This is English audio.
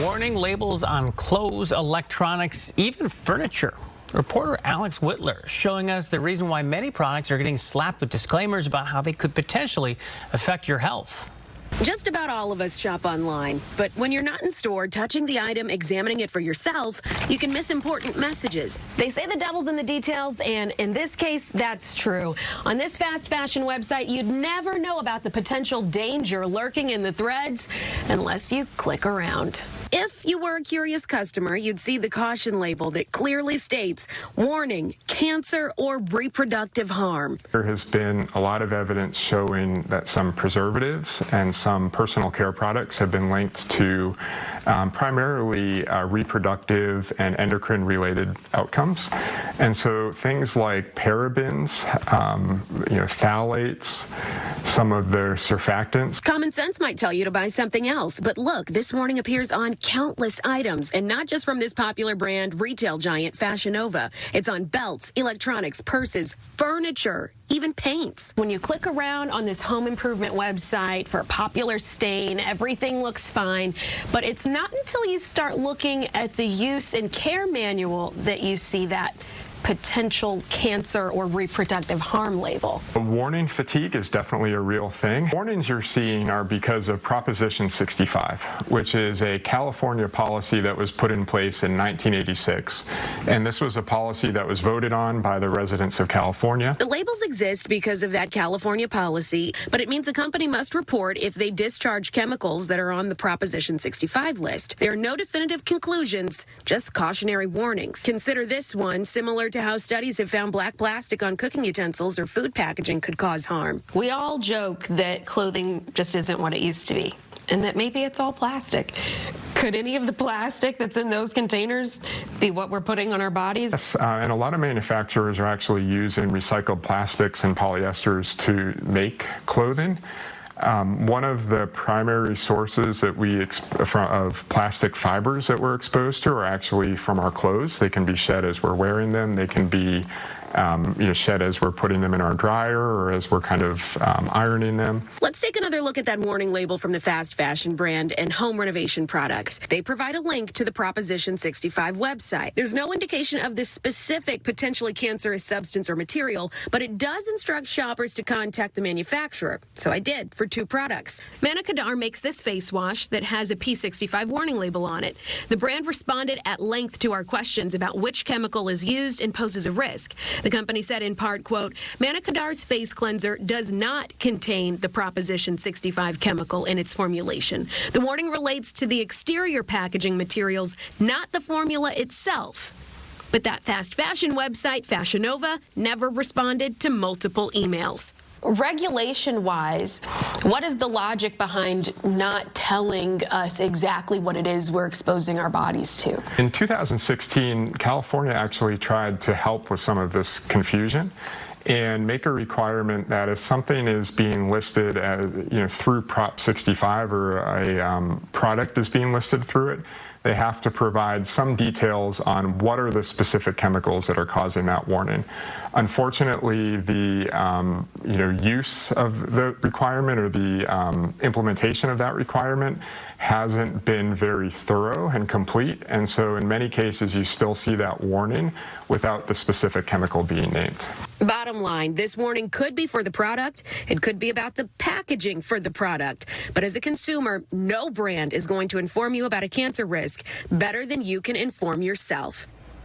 Warning labels on clothes, electronics, even furniture. Reporter Alex Whitler showing us the reason why many products are getting slapped with disclaimers about how they could potentially affect your health. Just about all of us shop online, but when you're not in store, touching the item, examining it for yourself, you can miss important messages. They say the devil's in the details, and in this case, that's true. On this fast fashion website, you'd never know about the potential danger lurking in the threads unless you click around. If you were a curious customer, you'd see the caution label that clearly states, warning, cancer or reproductive harm. There has been a lot of evidence showing that some preservatives and some personal care products have been linked to primarily reproductive and endocrine-related outcomes. And so things like parabens, phthalates, some of their surfactants. Common sense might tell you to buy something else, but look, this warning appears on countless items, and not just from this popular brand retail giant Fashion Nova. It's on belts, electronics, purses, furniture, even paints. When you click around on this home improvement website for a popular stain, everything looks fine, but it's not until you start looking at the use and care manual that you see that potential cancer or reproductive harm label. Warning fatigue is definitely a real thing. Warnings you're seeing are because of Proposition 65, which is a California policy that was put in place in 1986. And this was a policy that was voted on by the residents of California. The labels exist because of that California policy, but it means a company must report if they discharge chemicals that are on the Proposition 65 list. There are no definitive conclusions, just cautionary warnings. Consider this one similar to how studies have found black plastic on cooking utensils or food packaging could cause harm. We all joke that clothing just isn't what it used to be, and that maybe it's all plastic. Could any of the plastic that's in those containers be what we're putting on our bodies? Yes, and a lot of manufacturers are actually using recycled plastics and polyesters to make clothing. One of the primary sources that of plastic fibers that we're exposed to are actually from our clothes. They can be shed as we're wearing them. They can be shed as we're putting them in our dryer or as we're kind of ironing them. Let's take another look at that warning label from the fast fashion brand and home renovation products. They provide a link to the Proposition 65 website. There's no indication of the specific potentially cancerous substance or material, but it does instruct shoppers to contact the manufacturer. So I did for 2 products. Manna Kadar makes this face wash that has a P65 warning label on it. The brand responded at length to our questions about which chemical is used and poses a risk. The company said in part, quote, Manna Kadar's face cleanser does not contain the Proposition 65 chemical in its formulation. The warning relates to the exterior packaging materials, not the formula itself. But that fast fashion website, Fashion Nova, never responded to multiple emails. Regulation-wise, what is the logic behind not telling us exactly what it is we're exposing our bodies to? In 2016, California actually tried to help with some of this confusion and make a requirement that if something is being listed as, through Prop 65 or a product is being listed through it, they have to provide some details on what are the specific chemicals that are causing that warning. Unfortunately, the use of the requirement or the implementation of that requirement hasn't been very thorough and complete, and so in many cases you still see that warning without the specific chemical being named. Bottom line, this warning could be for the product, it could be about the packaging for the product, but as a consumer, no brand is going to inform you about a cancer risk better than you can inform yourself.